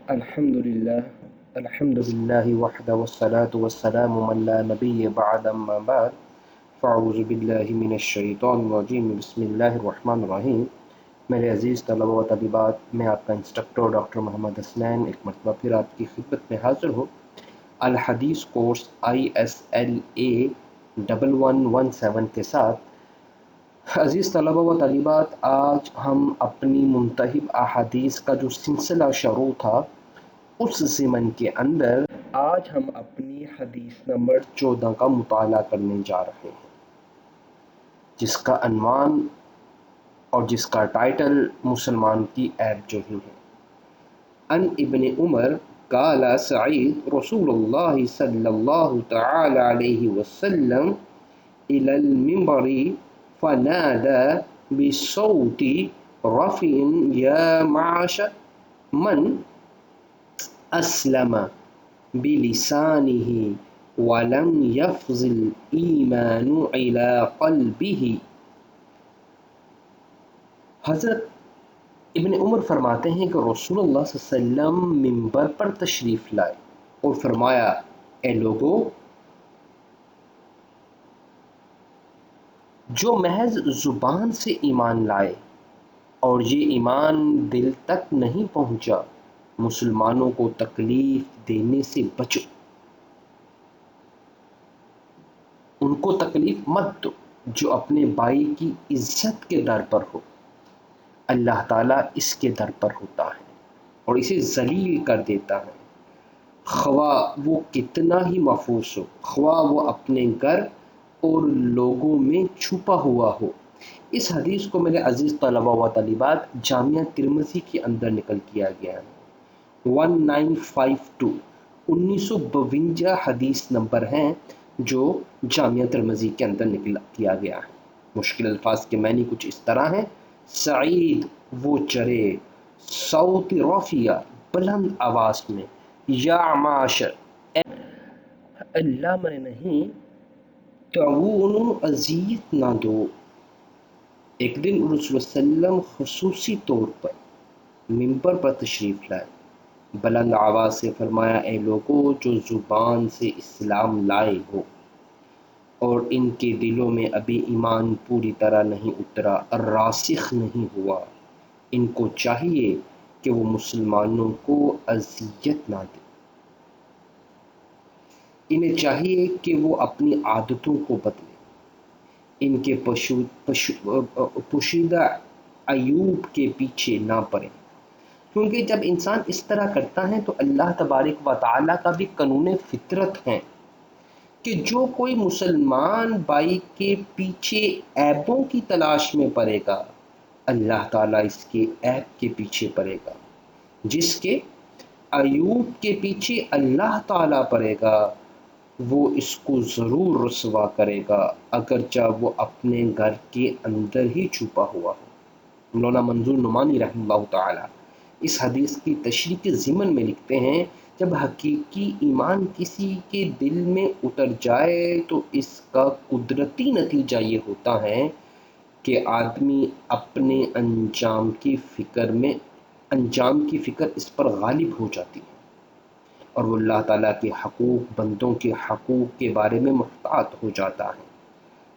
الحمد لله وحده والصلاة والسلام من لا نبي بعد أما بعد فاعوذ باللہ من الشیطان الرجیم بسم اللہ الرحمن الرحیم۔ میرے عزیز طلبہ و طالبات، میں آپ کا انسٹرکٹر ڈاکٹر محمد حسنین ایک مرتبہ پھر آپ کی خدمت میں حاضر ہوں۔ الحدیث کورس ISLA 1117 کے ساتھ عزیز طلبہ و طالبات، آج ہم اپنی منتخب احادیث کا جو سلسلہ شروع تھا اس ضمن کے اندر آج ہم اپنی حدیث نمبر 14 کا مطالعہ کرنے جا رہے ہیں، جس کا عنوان اور جس کا ٹائٹل مسلمان کی عیب جوہی ہے۔ ان ابن عمر قال سعید رسول اللہ صلی اللہ تعالی علیہ وسلم الى المنبر فنادى بصوت رفع یا معشر من اسلم بلسانه ولم يفض الایمان الى قلبه۔ حضرت ابن عمر فرماتے ہیں کہ رسول اللہ صلی اللہ علیہ وسلم منبر پر تشریف لائے اور فرمایا، اے لوگو، جو محض زبان سے ایمان لائے اور یہ ایمان دل تک نہیں پہنچا، مسلمانوں کو تکلیف دینے سے بچو، ان کو تکلیف مت دو جو اپنے بھائی کی عزت کے در پر ہو۔ اللہ تعالیٰ اس کے در پر ہوتا ہے اور اسے ذلیل کر دیتا ہے، خواہ وہ کتنا ہی محفوظ ہو، خواہ وہ اپنے گھر اور لوگوں میں چھپا ہوا ہو۔ اس حدیث کو میرے عزیز طلبہ و طالبات جامعہ ترمذی کے اندر نقل کیا گیا ہے۔ 1952 1952 حدیث نمبر ہیں جو جامعہ ترمذی کے اندر نقل کیا گیا ہے۔ مشکل الفاظ کے معنی کچھ اس طرح ہیں: سعید وہ چرے، صوت رفیع بلند آواز میں، یا معاشر اللہ میں نہیں، تعاون اذیت نہ دو۔ ایک دن رسول وسلم خصوصی طور پر منبر پر تشریف لائے، بلند آواز سے فرمایا، اے لوگو جو زبان سے اسلام لائے ہو اور ان کے دلوں میں ابھی ایمان پوری طرح نہیں اترا، راسخ نہیں ہوا، ان کو چاہیے کہ وہ مسلمانوں کو اذیت نہ دیں، انہیں چاہیے کہ وہ اپنی عادتوں کو بدلیں، ان کے پوشیدہ عیوب کے پیچھے نہ پڑیں، کیونکہ جب انسان اس طرح کرتا ہے تو اللہ تبارک و تعالیٰ کا بھی قانون فطرت ہے کہ جو کوئی مسلمان بھائی کے پیچھے عیبوں کی تلاش میں پڑے گا، اللہ تعالیٰ اس کے عیب کے پیچھے پڑے گا، جس کے عیوب کے پیچھے اللہ تعالیٰ پڑے گا وہ اس کو ضرور رسوا کرے گا، اگرچہ وہ اپنے گھر کے اندر ہی چھپا ہوا ہو۔ مولانا منظور نعمانی رحمہ اللہ تعالیٰ اس حدیث کی تشریح کے ضمن میں لکھتے ہیں، جب حقیقی ایمان کسی کے دل میں اتر جائے تو اس کا قدرتی نتیجہ یہ ہوتا ہے کہ آدمی اپنے انجام کی فکر اس پر غالب ہو جاتی ہے اور وہ اللہ تعالیٰ کے حقوق، بندوں کے حقوق کے بارے میں محتاط ہو جاتا ہے۔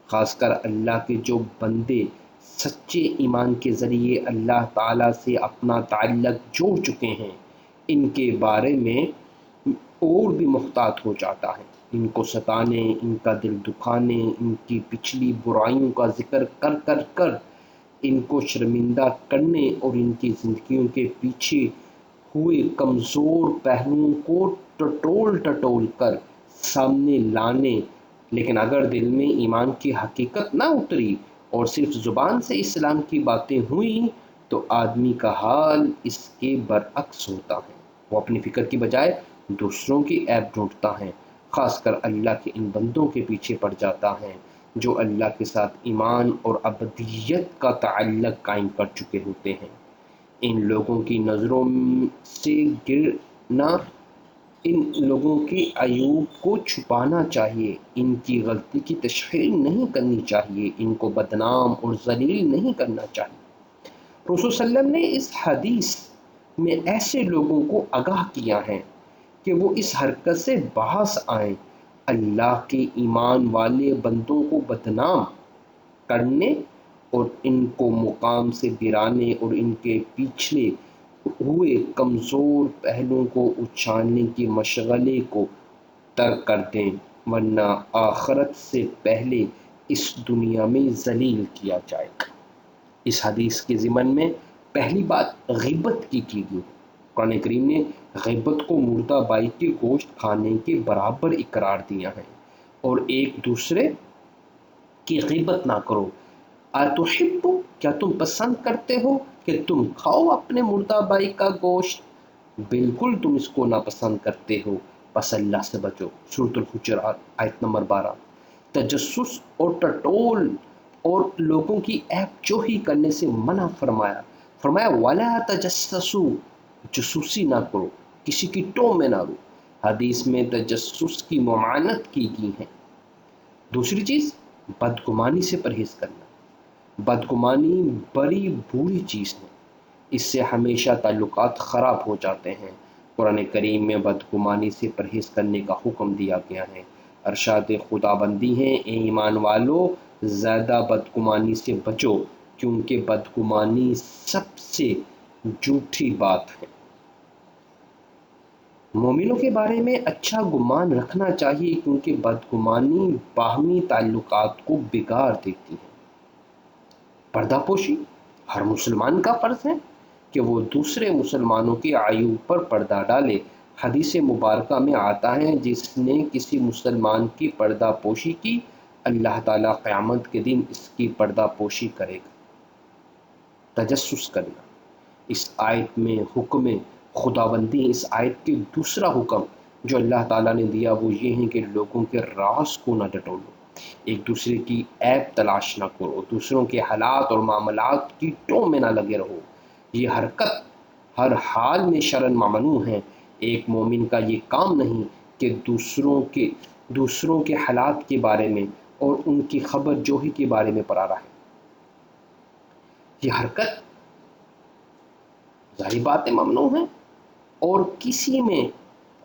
خاص کر اللہ کے جو بندے سچے ایمان کے ذریعے اللہ تعالیٰ سے اپنا تعلق جوڑ چکے ہیں، ان کے بارے میں اور بھی محتاط ہو جاتا ہے، ان کو ستانے، ان کا دل دکھانے، ان کی پچھلی برائیوں کا ذکر کر ان کو شرمندہ کرنے اور ان کی زندگیوں کے پیچھے ہوئے کمزور پہلوؤں کو ٹٹول کر سامنے لانے، لیکن اگر دل میں ایمان کی حقیقت نہ اتری اور صرف زبان سے اسلام کی باتیں ہوئیں تو آدمی کا حال اس کے برعکس ہوتا ہے، وہ اپنی فکر کی بجائے دوسروں کی عیب ڈھونڈتا ہے، خاص کر اللہ کے ان بندوں کے پیچھے پڑ جاتا ہے جو اللہ کے ساتھ ایمان اور ابدیت کا تعلق قائم کر چکے ہوتے ہیں۔ ان لوگوں کی نظروں سے گرنا، ان لوگوں کے عیوب کو چھپانا چاہیے، ان کی غلطی کی تشہیر نہیں کرنی چاہیے، ان کو بدنام اور ذلیل نہیں کرنا چاہیے۔ رسول صلی اللہ علیہ وسلم نے اس حدیث میں ایسے لوگوں کو آگاہ کیا ہے کہ وہ اس حرکت سے باز آئیں۔ اللہ کے ایمان والے بندوں کو بدنام کرنے اور ان کو مقام سے گرانے اور ان کے پچھلے ہوئے کمزور پہلوؤں کو اچھالنے کے مشغلے کو ترک کر دیں، ورنہ آخرت سے پہلے اس دنیا میں ذلیل کیا جائے گا۔ اس حدیث کے ضمن میں پہلی بات غیبت کی گئی۔ قرآن کریم نے غیبت کو مردہ بائی کے گوشت کھانے کے برابر اقرار دیا ہے، اور ایک دوسرے کی غیبت نہ کرو۔ اتحب، کیا تم پسند کرتے ہو کہ تم کھاؤ اپنے مردہ بھائی کا گوشت؟ بالکل تم اس کو ناپسند کرتے ہو، بس اللہ سے بچو۔ سورۃ الحجرات آیت نمبر 12۔ تجسس اور ٹٹول اور لوگوں کی عیب جوہی کرنے سے منع فرمایا۔ فرمایا وَلَا تَجَسَّسُوا، جاسوسی نہ کرو، کسی کی ٹو میں نہ رو۔ حدیث میں تجسس کی ممانعت کی گئی ہے۔ دوسری چیز، بدگمانی سے پرہیز کرنا۔ بدگمانی بڑی بری چیز ہے، اس سے ہمیشہ تعلقات خراب ہو جاتے ہیں۔ قرآن کریم میں بدگمانی سے پرہیز کرنے کا حکم دیا گیا ہے۔ ارشاد خدا بندی ہے، اے ایمان والو زیادہ بدگمانی سے بچو، کیونکہ بدگمانی سب سے جھوٹی بات ہے۔ مومنوں کے بارے میں اچھا گمان رکھنا چاہیے، کیونکہ بدگمانی باہمی تعلقات کو بگاڑ دیتی ہے۔ پردہ پوشی ہر مسلمان کا فرض ہے کہ وہ دوسرے مسلمانوں کے عیوب پر پردہ ڈالے۔ حدیث مبارکہ میں آتا ہے، جس نے کسی مسلمان کی پردہ پوشی کی، اللہ تعالیٰ قیامت کے دن اس کی پردہ پوشی کرے گا۔ تجسس کرنا، اس آیت میں حکم خداوندی، اس آیت کے دوسرا حکم جو اللہ تعالیٰ نے دیا وہ یہ ہے کہ لوگوں کے راز کو نہ ڈٹولو، ایک دوسرے کی عیب تلاش نہ کرو، دوسروں کے حالات اور معاملات کی ٹو میں نہ لگے رہو۔ یہ حرکت ہر حال میں شرعاً ممنوع ہے۔ ایک مومن کا یہ کام نہیں کہ دوسروں کے حالات کے بارے میں اور ان کی خبر جوہی کے بارے میں پڑا رہا ہے۔ یہ حرکت ظاہری باتیں ممنوع ہیں، اور کسی میں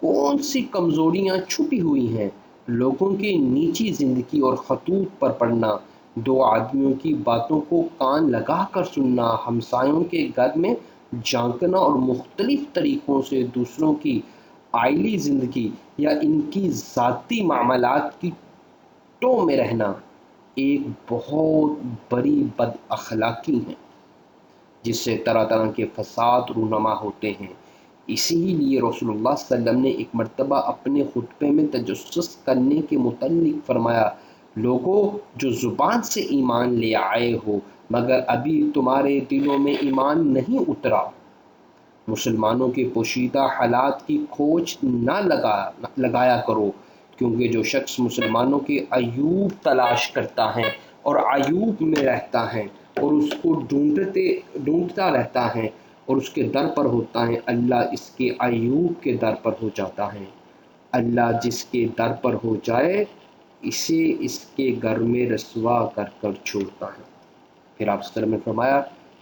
کون سی کمزوریاں چھپی ہوئی ہیں۔ لوگوں کی نیچی زندگی اور خطوط پر پڑھنا، دو آدمیوں کی باتوں کو کان لگا کر سننا، ہمسایوں کے گھر میں جھانکنا اور مختلف طریقوں سے دوسروں کی عائلی زندگی یا ان کی ذاتی معاملات کی ٹو میں رہنا ایک بہت بڑی بد اخلاقی ہے، جس سے طرح طرح کے فساد رونما ہوتے ہیں۔ اسی لیے رسول اللہ صلی اللہ علیہ وسلم نے ایک مرتبہ اپنے خطبے میں تجسس کرنے کے متعلق فرمایا، لوگوں جو زبان سے ایمان لے آئے ہو مگر ابھی تمہارے دلوں میں ایمان نہیں اترا، مسلمانوں کے پوشیدہ حالات کی کھوج نہ لگایا کرو، کیونکہ جو شخص مسلمانوں کے عیوب تلاش کرتا ہے اور عیوب میں رہتا ہے اور اس کو ڈھونڈتا رہتا ہے اور اس کے در پر ہوتا ہے، اللہ اس کے عیوب کے در پر ہو جاتا ہے۔ اللہ جس کے در پر ہو جائے اسے اس کے گھر میں رسوا کر کر چھوڑتا ہے۔ پھر آپ صلی اللہ علیہ وسلم نے فرمایا،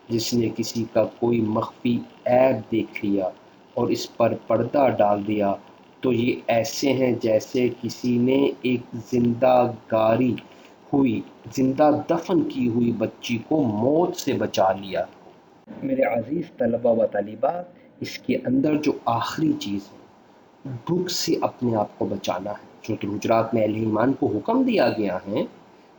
جس نے کسی کا کوئی مخفی عیب دیکھ لیا اور اس پر پردہ ڈال دیا تو یہ ایسے ہیں جیسے کسی نے ایک زندہ دفن کی ہوئی بچی کو موت سے بچا لیا۔ میرے عزیز طلبہ و طالبات، اس کے اندر جو آخری چیز ہے، بھوک سے اپنے آپ کو بچانا ہے۔ سورۃ الحجرات میں اہل ایمان کو حکم دیا گیا ہے،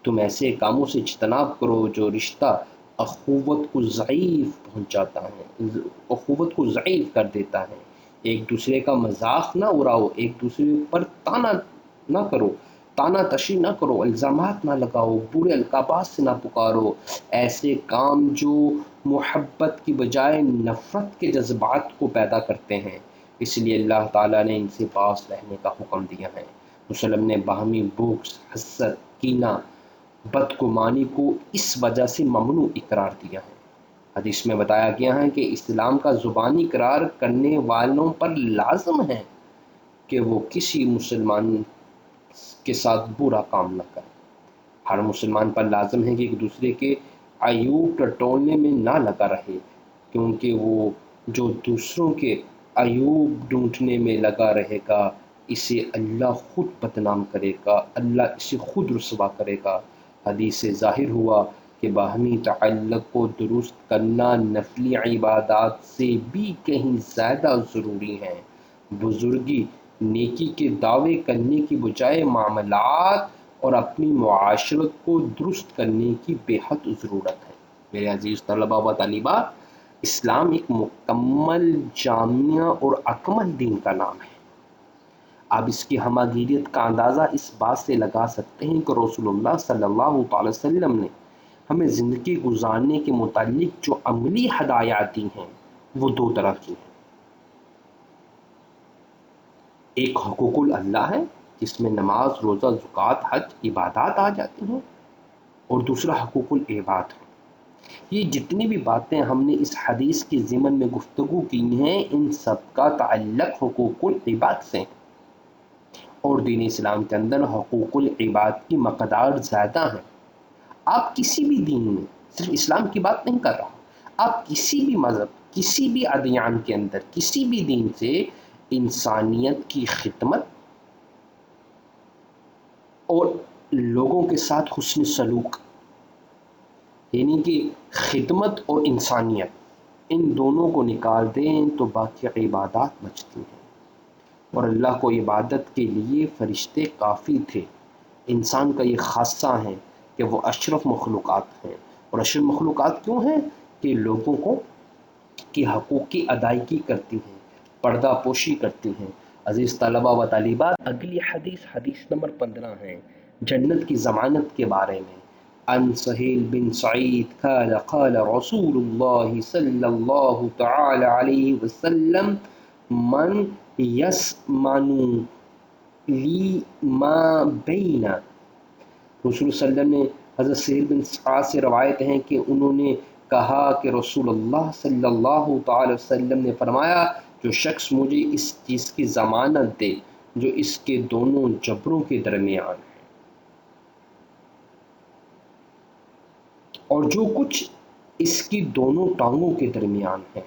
تم ایسے کاموں سے اجتناب کرو جو رشتہ اخوت کو ضعیف پہنچاتا ہے، اخوت کو ضعیف کر دیتا ہے۔ ایک دوسرے کا مذاق نہ اڑاؤ، ایک دوسرے پر تانا تشی نہ کرو، الزامات نہ لگاؤ، برے القابات سے نہ پکارو، ایسے کام جو محبت کی بجائے نفرت کے جذبات کو پیدا کرتے ہیں۔ اس لیے اللہ تعالیٰ نے ان سے باز رہنے کا حکم دیا ہے۔ مسلم نے باہمی بغض، حسد، کینہ، بدگمانی کو اس وجہ سے ممنوع اقرار دیا ہے۔ حدیث میں بتایا گیا ہے کہ اسلام کا زبانی اقرار کرنے والوں پر لازم ہے کہ وہ کسی مسلمان کے ساتھ برا کام نہ کریں۔ ہر مسلمان پر لازم ہے کہ ایک دوسرے کے عیوب ٹٹولنے میں نہ لگا رہے، کیونکہ وہ جو دوسروں کے عیوب ڈھونڈنے میں لگا رہے گا اسے اللہ خود بدنام کرے گا، اللہ اسے خود رسوا کرے گا۔ حدیث سے ظاہر ہوا کہ باہمی تعلق کو درست کرنا نفلی عبادات سے بھی کہیں زیادہ ضروری ہے۔ بزرگی نیکی کے دعوے کرنے کی بجائے معاملات اور اپنی معاشرت کو درست کرنے کی بے حد ضرورت ہے۔ میرے عزیز طلباء و طالبات، اسلام ایک مکمل، جامع اور اکمل دین کا نام ہے۔ آپ اس کی ہماگیریت کا اندازہ اس بات سے لگا سکتے ہیں کہ رسول اللہ صلی اللہ تعالی وسلم نے ہمیں زندگی گزارنے کے متعلق جو عملی ہدایات دی ہیں وہ دو طرح کی ہیں۔ ایک حقوق اللہ ہے جس میں نماز، روزہ، زکوٰۃ، حج عبادات آ جاتی ہیں، اور دوسرا حقوق العباد ہے۔ یہ جتنی بھی باتیں ہم نے اس حدیث کے ضمن میں گفتگو کی ہیں ان سب کا تعلق حقوق العباد سے ہے، اور دین اسلام کے اندر حقوق العباد کی مقدار زیادہ ہیں۔ آپ کسی بھی دین میں، صرف اسلام کی بات نہیں کر رہا، آپ کسی بھی مذہب، کسی بھی ادیان کے اندر، کسی بھی دین سے انسانیت کی خدمت اور لوگوں کے ساتھ حسن سلوک، یعنی کہ خدمت اور انسانیت، ان دونوں کو نکال دیں تو باقی عبادات بچتی ہیں، اور اللہ کو عبادت کے لیے فرشتے کافی تھے۔ انسان کا یہ خاصہ ہے کہ وہ اشرف مخلوقات ہیں، اور اشرف مخلوقات کیوں ہیں؟ کہ لوگوں کو کی حقوق کی ادائیگی کرتی ہیں، پردہ پوشی کرتی ہیں۔ عزیز طلباء و طالبات، اگلی حدیث، حدیث نمبر 15 ہے جنت کی ضمانت کے بارے میں۔ عن سہیل بن سعید قال قال رسول اللہ صلی اللہ تعالی علیہ وسلم من یسمن لی ما بین، رسول صلی اللہ علیہ وسلم نے حضرت سہیل بن سعید سے روایت ہے کہ انہوں نے کہا کہ رسول اللہ صلی اللہ تعالی وسلم نے فرمایا، جو شخص مجھے اس چیز کی ضمانت دے جو اس کے دونوں جبروں کے درمیان ہے، اور جو کچھ اس کی دونوں ٹانگوں کے درمیان ہے،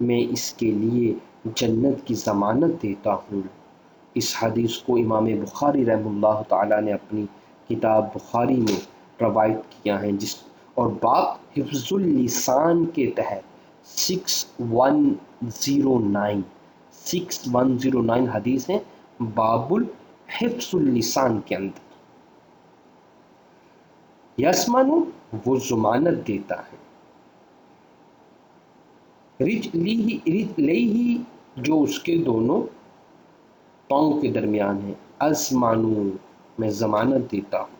میں اس کے لیے جنت کی ضمانت دیتا ہوں۔ اس حدیث کو امام بخاری رحمہ اللہ تعالیٰ نے اپنی کتاب بخاری میں روایت کیا ہے، اور باب حفظ اللسان کے تحت 6109 حدیث ہے، باب الحفظ اللسان کے اندر۔ یسمن وہ ضمانت دیتا ہے، رجلیہ جو اس کے دونوں پاؤں کے درمیان ہے، ازمانو میں ضمانت دیتا ہوں۔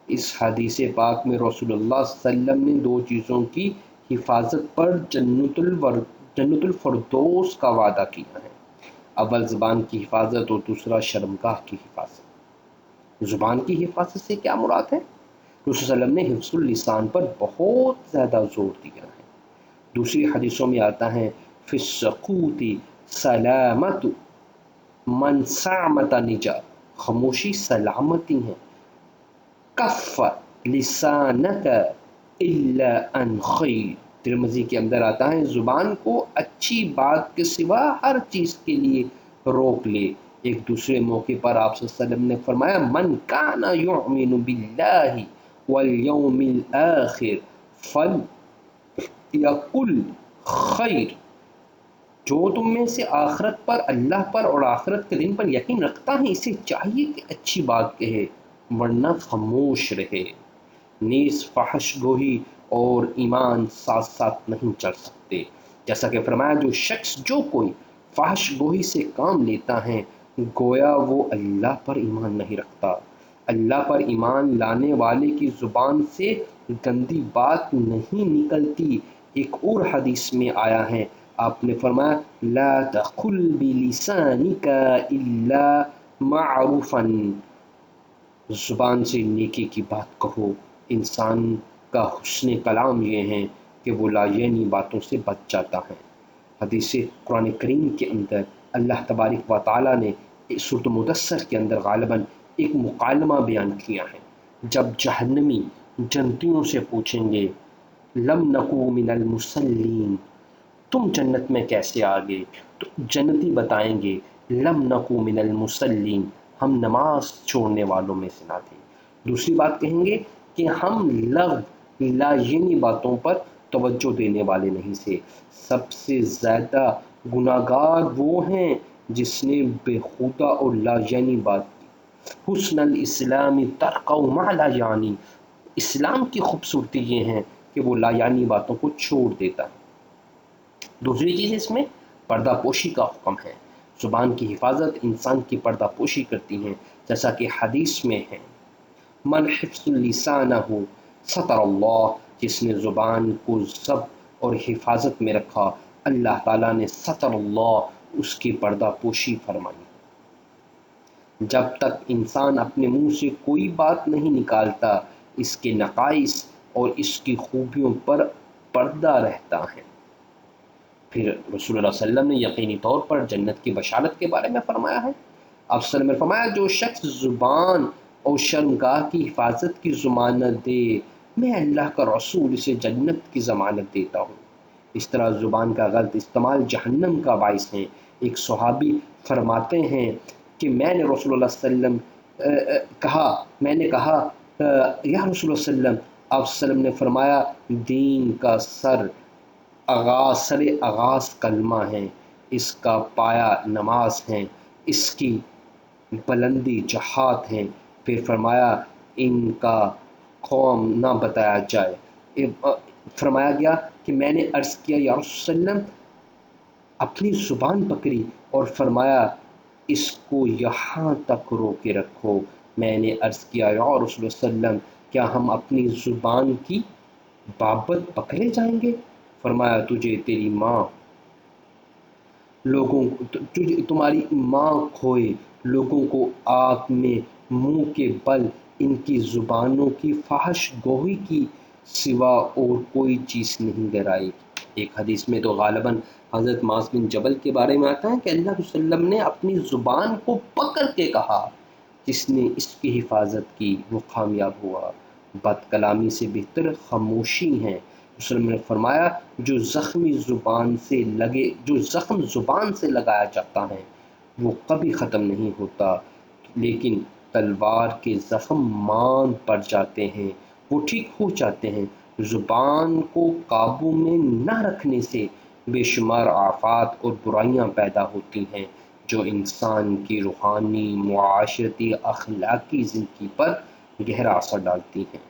اس حدیث پاک میں رسول اللہ صلی اللہ علیہ وسلم نے دو چیزوں کی حفاظت پر جنت الفردوس کا وعدہ کیا ہے، اول زبان کی حفاظت اور دوسرا شرمگاہ کی حفاظت۔ زبان کی حفاظت سے کیا مراد ہے؟ رسول صلی اللہ علیہ وسلم نے حفظ اللسان پر بہت زیادہ زور دیا ہے۔ دوسری حدیثوں میں آتا ہے فی السکوت سلامت من صامت نجا، خاموشی سلامتی ہے، کف لسانک الا عن خیر، ترمذی کے اندر آتا ہے زبان کو اچھی بات کے سوا ہر چیز کے لیے روک لے۔ ایک دوسرے موقع پر آپ صلی اللہ علیہ وسلم نے فرمایا من کان یؤمن باللہ والیوم الآخر فلیقل خیر، جو تم میں سے آخرت پر، اللہ پر اور آخرت کے دن پر یقین رکھتا ہے اسے چاہیے کہ اچھی بات کہے ورنہ خاموش رہے۔ نیز فحش گوئی اور ایمان ساتھ ساتھ نہیں چل سکتے، جیسا کہ فرمایا جو کوئی فحش گوئی سے کام لیتا ہے گویا وہ اللہ پر ایمان نہیں رکھتا۔ اللہ پر ایمان لانے والے کی زبان سے گندی بات نہیں نکلتی۔ ایک اور حدیث میں آیا ہے، آپ نے فرمایا لا تقل بلسانک الا معروفا، زبان سے نیکی کی بات کہو۔ انسان کا حسن کلام یہ ہے کہ وہ لایعنی باتوں سے بچ جاتا ہے۔ حدیث قرآن کریم کے اندر اللہ تبارک و تعالیٰ نے سورۃ مدثر کے اندر غالباً ایک مکالمہ بیان کیا ہے، جب جہنمی جنتیوں سے پوچھیں گے لم نکو من المصلین، تم جنت میں کیسے آ گئے؟ تو جنتی بتائیں گے لم نکو من المصلین، ہم نماز چھوڑنے والوں میں سے نہ تھے۔ دوسری بات کہیں گے کہ ہم لایعنی باتوں پر توجہ دینے والے نہیں تھے۔ سب سے زیادہ گناہگار وہ ہیں جس نے بےہودہ اور لایعنی بات کی۔ حسن الاسلام ترک ما لا یعنی، اسلام کی خوبصورتی یہ ہے کہ وہ لایعنی باتوں کو چھوڑ دیتا ہے۔ دوسری چیز اس میں پردہ پوشی کا حکم ہے۔ زبان کی حفاظت انسان کی پردہ پوشی کرتی ہے، جیسا کہ حدیث میں ہے من حفظ لسانہ ستر اللہ، جس نے زبان کو ضبط اور حفاظت میں رکھا اللہ تعالیٰ نے ستر اللہ، اس کی پردہ پوشی فرمائی۔ جب تک انسان اپنے منہ سے کوئی بات نہیں نکالتا اس کے نقائص اور اس کی خوبیوں پر پردہ رہتا ہے۔ پھر رسول اللہ صلی اللہ علیہ وسلم نے یقینی طور پر جنت کی بشارت کے بارے میں فرمایا ہے۔ آپ صلی اللہ علیہ وسلم نے فرمایا جو شخص زبان اور شرمگاہ کی حفاظت کی ضمانت دے، میں اللہ کا رسول اسے جنت کی ضمانت دیتا ہوں۔ اس طرح زبان کا غلط استعمال جہنم کا باعث ہے۔ ایک صحابی فرماتے ہیں کہ میں نے رسول اللہ صلی اللہ علیہ وسلم کہا یا رسول اللہ صلی اللہ علیہ وسلم، آپ صلی اللہ علیہ وسلم نے فرمایا دین کا سر آغاز کلمہ ہے، اس کا پایا نماز ہے، اس کی بلندی جہاد ہے۔ پھر فرمایا ان کا قوم نہ بتایا جائے۔ فرمایا گیا کہ میں نے عرض کیا یا رسول اللہ، اپنی زبان پکڑی اور فرمایا اس کو یہاں تک رو کے رکھو۔ میں نے عرض کیا یا رسول اللہ صلی اللہ علیہ وسلم، کیا ہم اپنی زبان کی بابت پکڑے جائیں گے؟ فرمایا تجھے تیری ماں تجھے تمہاری ماں کھوئے، لوگوں کو آگ میں منہ کے بل ان کی زبانوں کی فحش گوئی کی سوا اور کوئی چیز نہیں گرائی۔ ایک حدیث میں تو غالباً حضرت معاذ بن جبل کے بارے میں آتا ہے کہ اللہ صلی اللہ علیہ وسلم نے اپنی زبان کو پکڑ کے کہا جس نے اس کی حفاظت کی وہ کامیاب ہوا۔ بد کلامی سے بہتر خاموشی ہے۔ وسلم نے فرمایا جو زخم زبان سے لگایا جاتا ہے وہ کبھی ختم نہیں ہوتا، لیکن تلوار کے زخم مان پڑ جاتے ہیں، وہ ٹھیک ہو جاتے ہیں۔ زبان کو قابو میں نہ رکھنے سے بے شمار آفات اور برائیاں پیدا ہوتی ہیں جو انسان کی روحانی، معاشرتی، اخلاقی زندگی پر گہرا اثر ڈالتی ہیں۔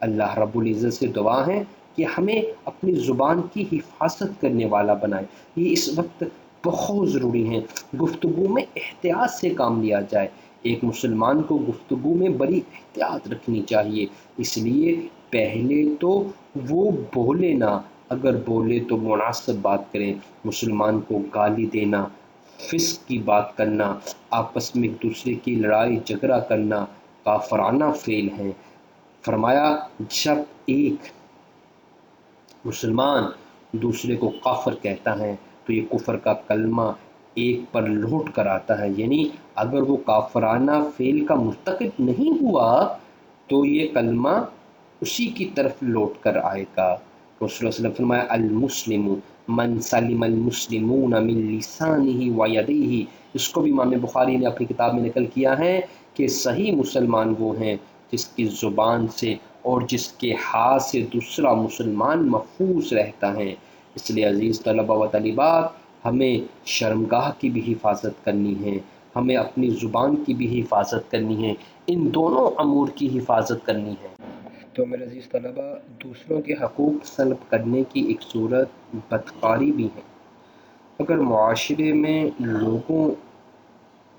اللہ رب العزت سے دعا ہے کہ ہمیں اپنی زبان کی حفاظت کرنے والا بنائے۔ یہ اس وقت بہت ضروری ہے، گفتگو میں احتیاط سے کام لیا جائے۔ ایک مسلمان کو گفتگو میں بڑی احتیاط رکھنی چاہیے، اس لیے پہلے تو وہ بولے نہ، اگر بولے تو مناسب بات کریں۔ مسلمان کو گالی دینا، فسق کی بات کرنا، آپس میں ایک دوسرے کی لڑائی جھگڑا کرنا کافرانہ فعل ہے۔ فرمایا جب ایک مسلمان دوسرے کو کافر کہتا ہے تو یہ کفر کا کلمہ ایک پر لوٹ کر آتا ہے، یعنی اگر وہ کافرانہ فعل کا مرتکب نہیں ہوا تو یہ کلمہ اسی کی طرف لوٹ کر آئے گا۔ رسول اللہ صلی اللہ علیہ وسلم فرمایا المسلم من سلم المسلمون من لسانہ و یدیہ، اس کو بھی امام بخاری نے اپنی کتاب میں نقل کیا ہے کہ صحیح مسلمان وہ ہیں جس کی زبان سے اور جس کے ہاتھ سے دوسرا مسلمان محفوظ رہتا ہے۔ اس لیے عزیز طلبہ و طالبات، ہمیں شرمگاہ کی بھی حفاظت کرنی ہے، ہمیں اپنی زبان کی بھی حفاظت کرنی ہے، ان دونوں امور کی حفاظت کرنی ہے۔ تو میرے عزیز طلبہ، دوسروں کے حقوق سلب کرنے کی ایک صورت بدکاری بھی ہے۔ اگر معاشرے میں لوگوں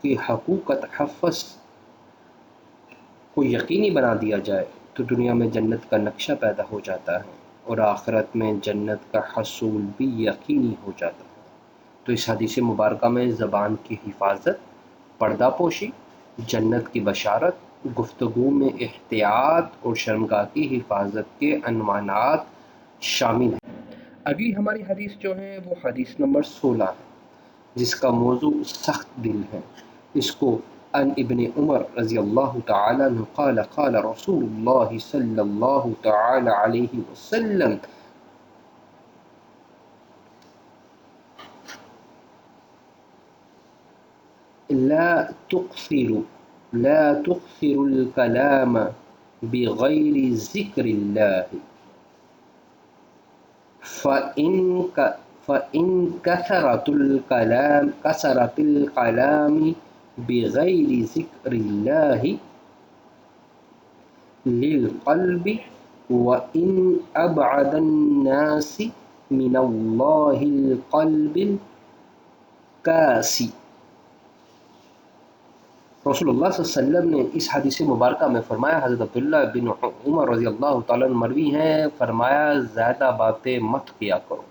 کے حقوق کا تحفظ کو یقینی بنا دیا جائے تو دنیا میں جنت کا نقشہ پیدا ہو جاتا ہے اور آخرت میں جنت کا حصول بھی یقینی ہو جاتا ہے۔ تو اس حدیث مبارکہ میں زبان کی حفاظت، پردہ پوشی، جنت کی بشارت، گفتگو میں احتیاط اور شرمگاہ کی حفاظت کے عنوانات شامل ہیں۔ اگلی ہماری حدیث جو ہے وہ حدیث نمبر 16 ہے، جس کا موضوع سخت دل ہے۔ اس کو عن ابن عمر رضی اللہ تعالی عنہ قال قال رسول اللہ صلی اللہ تعالی علیہ وسلم لا تكثر الكلام بغير ذكر الله فإن كثرت الكلام بغير ذكر الله للقلب وإن أبعد الناس من الله القلب القاسي۔ رسول اللہ صلی اللہ علیہ وسلم نے اس حدیث مبارکہ میں فرمایا، حضرت عبداللہ بن عمر رضی اللہ تعالیٰ عنہ مروی ہیں، فرمایا زیادہ باتیں مت کیا کرو،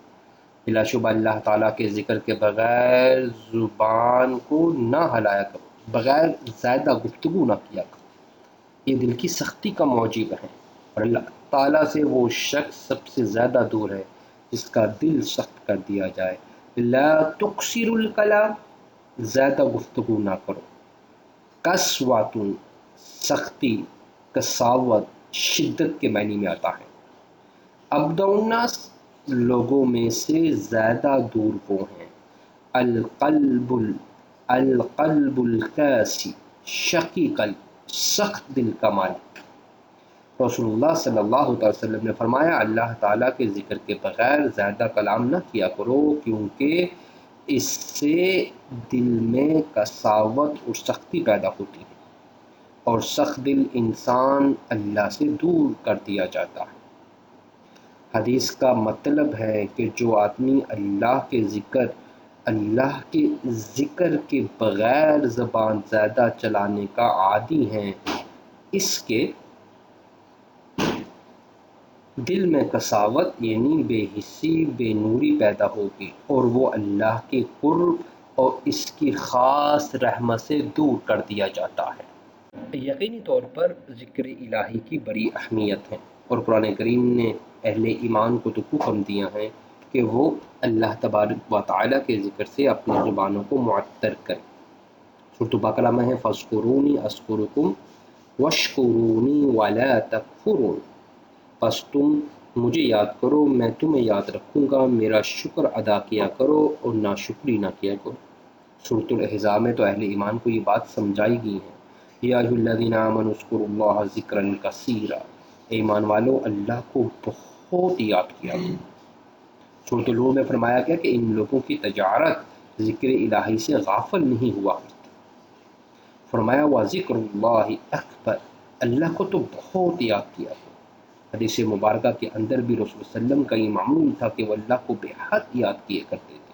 بلا شبہ اللہ تعالیٰ کے ذکر کے بغیر زبان کو نہ ہلایا کرو، بغیر زیادہ گفتگو نہ کیا کرو، یہ دل کی سختی کا موجب ہے، اور اللہ تعالیٰ سے وہ شخص سب سے زیادہ دور ہے جس کا دل سخت کر دیا جائے۔ لا تکثر الکلام، زیادہ گفتگو نہ کرو، قسوۃ سختی، قساوت شدت کے معنی میں آتا ہے۔ ابدع الناس، لوگوں میں سے زیادہ دور وہ ہیں، القلب القاسی، شقی قلب، سخت دل کا مالک۔ رسول اللہ صلی اللہ علیہ وسلم نے فرمایا اللہ تعالیٰ کے ذکر کے بغیر زیادہ کلام نہ کیا کرو، کیونکہ اس سے دل میں قساوت اور سختی پیدا ہوتی ہے، اور سخت دل انسان اللہ سے دور کر دیا جاتا ہے۔ حدیث کا مطلب ہے کہ جو آدمی اللہ کے ذکر کے بغیر زبان زیادہ چلانے کا عادی ہے، اس کے دل میں قساوت یعنی بے حسی، بے نوری پیدا ہوگی، اور وہ اللہ کے قرب اور اس کی خاص رحمت سے دور کر دیا جاتا ہے۔ یقینی طور پر ذکر الہی کی بڑی اہمیت ہے، اور قرآن کریم نے اہل ایمان کو تو حکم دیا ہے کہ وہ اللہ تبارک و تعالیٰ کے ذکر سے اپنی زبانوں کو معطر کریں۔ سورۃ بقرہ میں ہے فاذکرونی اذکرکم واشکرونی ولا تکفرون، پس تم مجھے یاد کرو میں تمہیں یاد رکھوں گا، میرا شکر ادا کیا کرو اور ناشکری نہ کیا کرو۔ سورۃ الاحزاب میں تو اہل ایمان کو یہ بات سمجھائی گئی ہے، یا ایھا الذین آمنوا اذکروا اللہ ذکرا کثیرا، ایمان والو اللہ کو بہت یاد کیا کرو۔ سورۃ النور میں فرمایا گیا کہ ان لوگوں کی تجارت ذکر الہی سے غافل نہیں ہوا کرتی۔ فرمایا وذکر اللہ اکبر، اللہ کو تو بہت یاد کیا کرو۔ حدیث مبارکہ کے اندر بھی رسول صلی اللہ علیہ وسلم کا یہ معمول تھا کہ وہ اللہ کو بے حد یاد کیے کرتے تھے،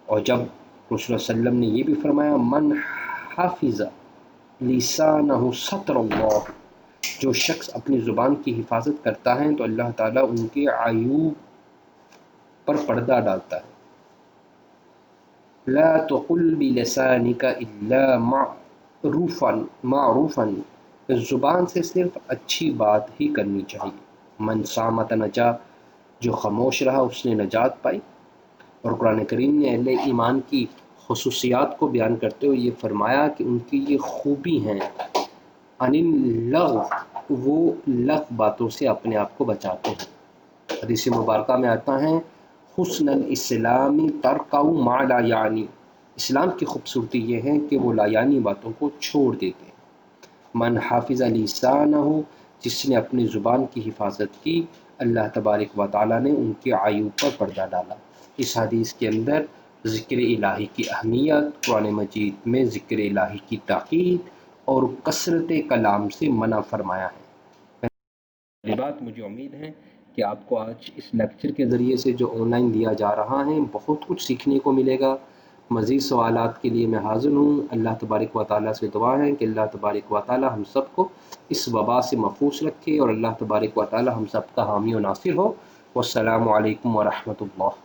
اور جب رسول صلی اللہ علیہ وسلم نے یہ بھی فرمایا من حافظ لسانہ ستر اللہ، جو شخص اپنی زبان کی حفاظت کرتا ہے تو اللہ تعالیٰ ان کے عیوب پر پردہ ڈالتا ہے۔ لا تقل بلسانک الا معروفا، زبان سے صرف اچھی بات ہی کرنی چاہیے۔ من صامت نجا، جو خاموش رہا اس نے نجات پائی۔ اور قرآن کریم نے اہل ایمان کی خصوصیات کو بیان کرتے ہوئے یہ فرمایا کہ ان کی یہ خوبی ہیں، عن اللغو، وہ لغو باتوں سے اپنے آپ کو بچاتے ہیں۔ حدیث مبارکہ میں آتا ہے حسن الاسلام ترک ما لا یعنی، اسلام کی خوبصورتی یہ ہے کہ وہ لا یعنی باتوں کو چھوڑ دیتے ہیں۔ من حافظ لسانہ، جس نے اپنی زبان کی حفاظت کی، اللہ تبارک و تعالیٰ نے ان کے عیوب پر پردہ ڈالا۔ اس حدیث کے اندر ذکر الہی کی اہمیت، قرآن مجید میں ذکر الہی کی تاکید اور کثرت کلام سے منع فرمایا ہے۔ یہ بات مجھے امید ہے کہ آپ کو آج اس لیکچر کے ذریعے سے جو آن لائن دیا جا رہا ہے بہت کچھ سیکھنے کو ملے گا۔ مزید سوالات کے لیے میں حاضر ہوں۔ اللہ تبارک و تعالیٰ سے دعا ہے کہ اللہ تبارک و تعالیٰ ہم سب کو اس وبا سے محفوظ رکھے، اور اللہ تبارک و تعالیٰ ہم سب کا حامی و ناصر ہو۔ والسلام علیکم ورحمۃ اللہ۔